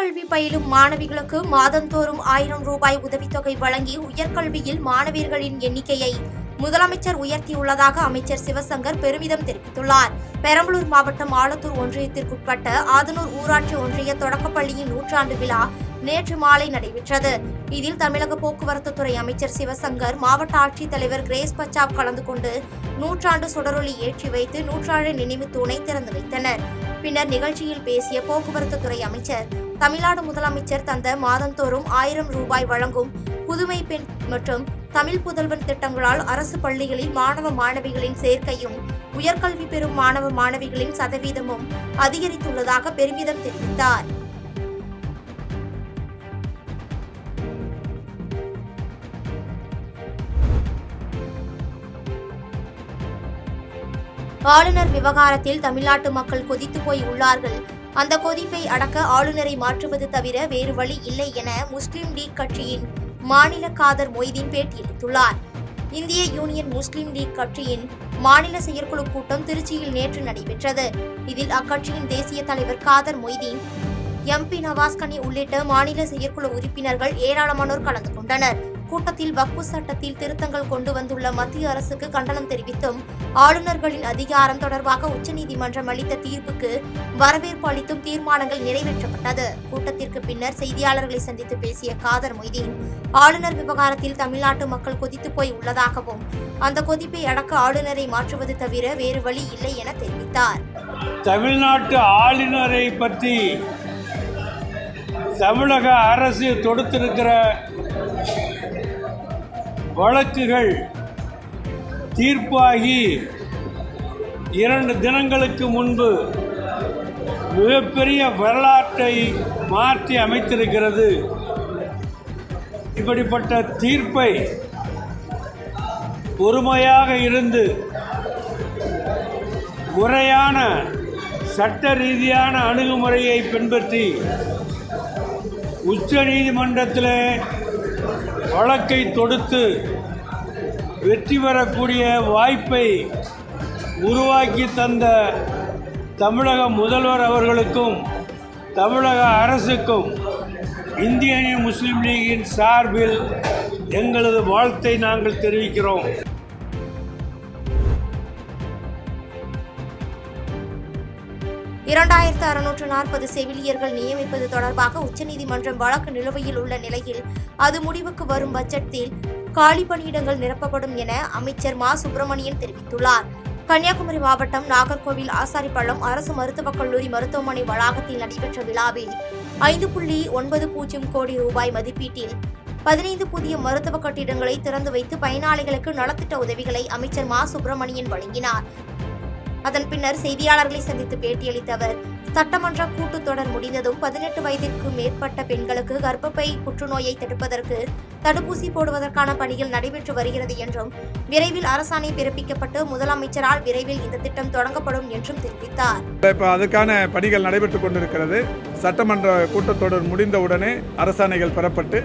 உயர்கல்வி பயிலும் மாணவிகளுக்கு மாதந்தோறும் 1000 ரூபாய் உதவித்தொகை வழங்கி உயர்கல்வியில் மாணவியர்களின் எண்ணிக்கையை முதலமைச்சர் உயர்த்தியுள்ளதாக அமைச்சர் சிவசங்கர் பெருமிதம் தெரிவித்துள்ளார். பெரம்பலூர் மாவட்டம் ஆலத்தூர் ஒன்றியத்திற்குட்பட்ட ஆதனூர் ஊராட்சி ஒன்றிய தொடக்கப்பள்ளியின் 100ஆண்டு விழா நேற்று மாலை நடைபெற்றது. இதில் தமிழக போக்குவரத்து துறை அமைச்சர் சிவசங்கர், மாவட்ட ஆட்சித்தலைவர் கிரேஸ் பச்சாப் கலந்து கொண்டு 100ஆண்டு சுடரொளி ஏற்றி வைத்து 100ஆண்டு நினைவு தூணை திறந்து வைத்தனர். பின்னர் நிகழ்ச்சியில் பேசிய போக்குவரத்து துறை அமைச்சர், தமிழ்நாடு முதலமைச்சர் தந்த மாதந்தோறும் 1000 ரூபாய் வழங்கும் புதுமை பெண் மற்றும் தமிழ் புதல்வன் திட்டங்களால் அரசு பள்ளிகளில் மாணவ மாணவிகளின் சேர்க்கையும் உயர்கல்வி பெறும் மாணவ மாணவிகளின் சதவீதமும் அதிகரித்துள்ளதாக பெருமிதம் தெரிவித்தார். ஆளுநர் விவகாரத்தில் தமிழ்நாட்டு மக்கள் கொதித்து போய் உள்ளார்கள். அந்த கொதிப்பை அடக்க ஆளுநரை மாற்றுவது தவிர வேறு வழி இல்லை என முஸ்லிம் லீக் கட்சியின் மாநில காதர் மொய்தீன் பேட்டியளித்துள்ளார். இந்திய யூனியன் முஸ்லிம் லீக் கட்சியின் மாநில செயற்குழு கூட்டம் திருச்சியில் நேற்று நடைபெற்றது. இதில் அக்கட்சியின் தேசிய தலைவர் காதர் மொய்தீன், MP நவாஸ்கனி உள்ளிட்ட மாநில செயற்குழு உறுப்பினர்கள் ஏராளமானோர் கலந்து கொண்டனர். கூட்டத்தில் வக்ஃபு சட்டத்தில் திருத்தங்கள் கொண்டு வந்துள்ள மத்திய அரசுக்கு கண்டனம் தெரிவித்தும், ஆளுநர்களின் அதிகாரம் தொடர்பாக உச்சநீதிமன்றம் அளித்த தீர்ப்புக்கு வரவேற்பு அளித்தும் தீர்மானங்கள் நிறைவேற்றப்பட்டது. கூட்டத்திற்கு பின்னர் செய்தியாளர்களை சந்தித்து பேசிய காதர் மொய்தீன், ஆளுநர் விவகாரத்தில் தமிழ்நாட்டு மக்கள் கொதித்து போய் உள்ளதாகவும் அந்த கொதிப்பை அடக்க ஆளுநரை மாற்றுவது தவிர வேறு வழி இல்லை என தெரிவித்தார். தமிழ்நாட்டு ஆளுநரை பற்றி தமிழக அரசு தொடுத்திருக்கிற வழக்குகள் தீர்ப்பாகி 2 தினங்களுக்கு முன்பு மிகப்பெரிய வரலாற்றை மாற்றி அமைத்திருக்கிறது. இப்படிப்பட்ட தீர்ப்பை பொறுமையாக இருந்து முறையான சட்ட ரீதியான அணுகுமுறையை பின்பற்றி உச்ச நீதிமன்றத்தில் வழக்கை தொடுத்து வெற்றி பெறக்கூடிய வாய்ப்பை உருவாக்கி தந்த தமிழக முதல்வர் அவர்களுக்கும் தமிழக அரசுக்கும் இந்திய யூனியன் முஸ்லீம் லீகின் சார்பில் எங்களது வாழ்த்தை நாங்கள் தெரிவிக்கிறோம். 2640 செவிலியர்கள் நியமிப்பது தொடர்பாக உச்சநீதிமன்றம் வழக்கு நிலுவையில் உள்ள நிலையில் அது முடிவுக்கு வரும் பட்சத்தில் காலி பணியிடங்கள் நிரப்பப்படும் என அமைச்சர் மா. சுப்பிரமணியன் தெரிவித்துள்ளார். கன்னியாகுமரி மாவட்டம் நாகர்கோவில் ஆசாரிப்பள்ளம் அரசு மருத்துவக் கல்லூரி மருத்துவமனை வளாகத்தில் நடைபெற்ற விழாவில் 5.90 கோடி ரூபாய் மதிப்பீட்டில் 15 புதிய மருத்துவ கட்டிடங்களை திறந்து வைத்து பயனாளிகளுக்கு நலத்திட்ட உதவிகளை அமைச்சர் மா. சுப்பிரமணியன் வழங்கினார். அதன் பின்னர் செய்தியாளர்களை சந்தித்து பேட்டியளித்த அவர், சட்டமன்ற கூட்டத்தொடர் முடிந்ததும் 18 வயதிற்கு மேற்பட்ட பெண்களுக்கு கர்ப்பப்பை புற்றுநோயை தடுப்பதற்கு தடுப்பூசி போடுவதற்கான பணிகள் நடைபெற்று வருகிறது என்றும், விரைவில் அரசாணை பிறப்பிக்கப்பட்டு முதலமைச்சரால் விரைவில் இந்த திட்டம் தொடங்கப்படும் என்றும் தெரிவித்தார். இப்போ அதுக்கான பணிகள் நடைபெற்றுக் கொண்டிருக்கிறது. சட்டமன்ற கூட்டத்தொடர் முடிந்தவுடனே அரசாணைகள் பெறப்பட்டு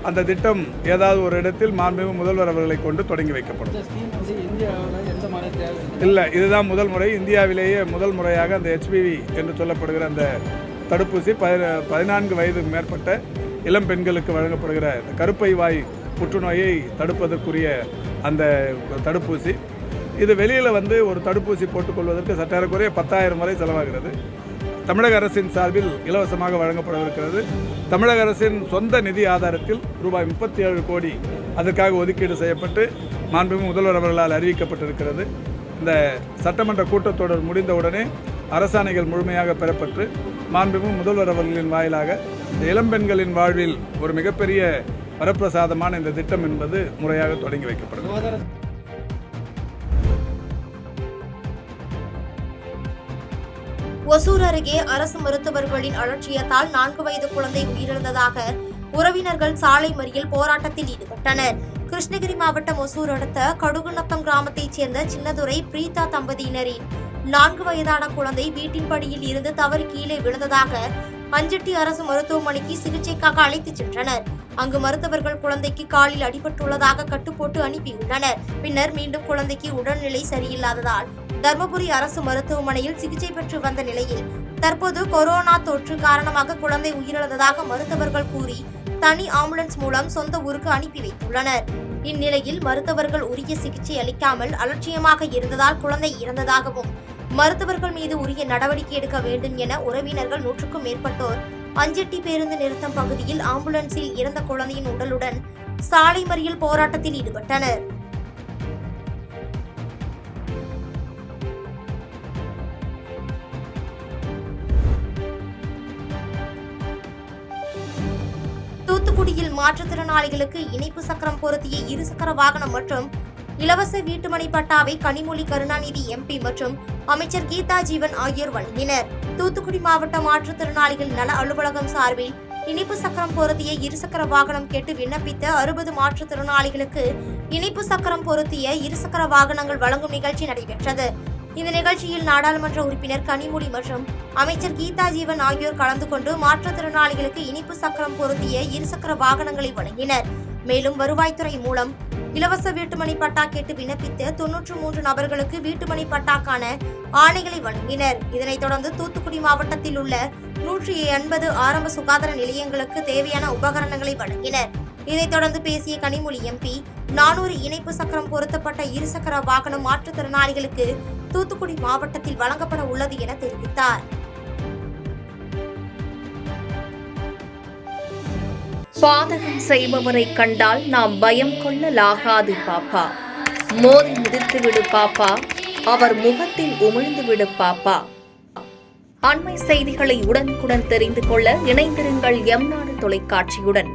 அந்த திட்டம் ஏதாவது ஒரு இடத்தில் மாண்புமிகு முதல்வர் அவர்களை கொண்டு தொடங்கி வைக்கப்படும். இல்லை, இதுதான் முதல் முறை. இந்தியாவிலேயே முதல் முறையாக அந்த HPV என்று சொல்லப்படுகிற அந்த தடுப்பூசி 14 வயதுக்கு மேற்பட்ட இளம் பெண்களுக்கு வழங்கப்படுகிற கருப்பை வாய் புற்றுநோயை தடுப்பதற்குரிய அந்த தடுப்பூசி. இது வெளியில் ஒரு தடுப்பூசி போட்டுக்கொள்வதற்கு சற்றேறக்குறைய 10,000 வரை செலவாகிறது. தமிழக அரசின் சார்பில் இலவசமாக வழங்கப்படவிருக்கிறது. தமிழக அரசின் சொந்த நிதி ஆதாரத்தில் ரூபாய் 37 கோடி அதற்காக ஒதுக்கீடு செய்யப்பட்டு மாண்புமிகு முதல்வர் அவர்களால் அறிவிக்கப்பட்டிருக்கிறது. இந்த சட்டமன்ற கூட்டத்தொடர் முடிந்தவுடனே அரசாணைகள் முழுமையாக பெறப்பட்டு மாண்புமிகு முதல்வர் அவர்களின் வாயிலாக இளம்பெண்களின் வாழ்வில் ஒரு மிகப்பெரிய வரப்பிரசாதமான இந்த திட்டம் என்பது முறையாக தொடங்கி வைக்கப்படும். ஒசூர் அருகே அரசு மருத்துவர்களின் அலட்சியத்தால் 4 வயது குழந்தை உயிரிழந்ததாக உறவினர்கள் சாலை மறியல் போராட்டத்தில் ஈடுபட்டனர். கிருஷ்ணகிரி மாவட்டம் ஒசூர் அடுத்த கடுகுநத்தம் கிராமத்தைச் சேர்ந்த சின்னதுரை பிரீதா தம்பதியினரின் 4 வயதான குழந்தை வீட்டின் படியில் இருந்து தவறி கீழே விழுந்ததாக அஞ்சட்டி அரசு மருத்துவமனைக்கு சிகிச்சைக்காக அழைத்துச் சென்றனர். அங்கு மருத்துவர்கள் குழந்தைக்கு காலில் அடிபட்டுள்ளதாக கட்டுப்போட்டு அனுப்பியுள்ளனர். பின்னர் மீண்டும் குழந்தைக்கு உடல்நிலை சரியில்லாததால் தர்மபுரி அரசு மருத்துவமனையில் சிகிச்சை பெற்று வந்த நிலையில் தற்போது கொரோனா தொற்று காரணமாக குழந்தை உயிரிழந்ததாக மருத்துவர்கள் கூறி தனி ஆம்புலன்ஸ் மூலம் சொந்த ஊருக்கு அனுப்பி வைத்துள்ளனர். இந்நிலையில் மருத்துவர்கள் உரிய சிகிச்சை அளிக்காமல் அலட்சியமாக இருந்ததால் குழந்தை இறந்ததாகவும் மருத்துவர்கள் மீது உரிய நடவடிக்கை எடுக்க வேண்டும் என உறவினர்கள் 100க்கும் மேற்பட்டோர் அஞ்செட்டி பேருந்து நிறுத்தம் பகுதியில் ஆம்புலன்ஸில் இறந்த குழந்தையின் உடலுடன் சாலை மறியல் போராட்டத்தில் ஈடுபட்டனர். தூத்துக்குடியில் மாற்றுத்திறனாளிகளுக்கு இணைப்பு சக்கரம் பொருத்திய இருசக்கர வாகனம் மற்றும் இலவச வீட்டுமனை பட்டாவை கனிமொழி கருணாநிதி MP மற்றும் அமைச்சர் கீதா ஜீவன் ஆகியோர் வழங்கினர். தூத்துக்குடி மாவட்ட மாற்றுத்திறனாளிகள் நல அலுவலகம் சார்பில் இணைப்பு சக்கரம் பொருத்திய இருசக்கர வாகனம் கேட்டு விண்ணப்பித்த 60 மாற்றுத்திறனாளிகளுக்கு இணைப்பு சக்கரம் பொருத்திய இருசக்கர வாகனங்கள் வழங்கும் நிகழ்ச்சி நடைபெற்றது. இந்த நிகழ்ச்சியில் நாடாளுமன்ற உறுப்பினர் கனிமொழி மற்றும் அமைச்சர் கீதா ஜீவன் ஆகியோர் கலந்து கொண்டு மாற்றுத்திறனாளிகளுக்கு இனிப்பு சக்கரம் பொருத்திய இருசக்கர வாகனங்களை வழங்கினர். மேலும் வருவாய்த்துறை மூலம் இலவச வீட்டுமனை பட்டா கேட்டு விண்ணப்பித்த 93 நபர்களுக்கு வீட்டுமனை பட்டாக்கான ஆணைகளை வழங்கினர். இதனைத் தொடர்ந்து தூத்துக்குடி மாவட்டத்தில் உள்ள 180 ஆரம்ப சுகாதார நிலையங்களுக்கு தேவையான உபகரணங்களை வழங்கினர். இதைத் தொடர்ந்து பேசிய கனிமொழி MP 400 இணைப்பு சக்கரம் பொருத்தப்பட்ட இருசக்கர வாகனம் மாற்றுத்திறனாளிகளுக்கு தூத்துக்குடி மாவட்டத்தில் வழங்கப்பட உள்ளது என தெரிவித்தார். பாதகம் செய்பவரை கண்டால் நாம் பயம் கொள்ளலாகாது பாப்பா. மோதி மிதித்து விடு பாப்பா, அவர் முகத்தில் உமிழ்ந்து விடு பாப்பா. அண்மை செய்திகளை உடனுக்குடன் தெரிந்து கொள்ள இணைந்திருங்கள் எம் நாடு தொலைக்காட்சியுடன்.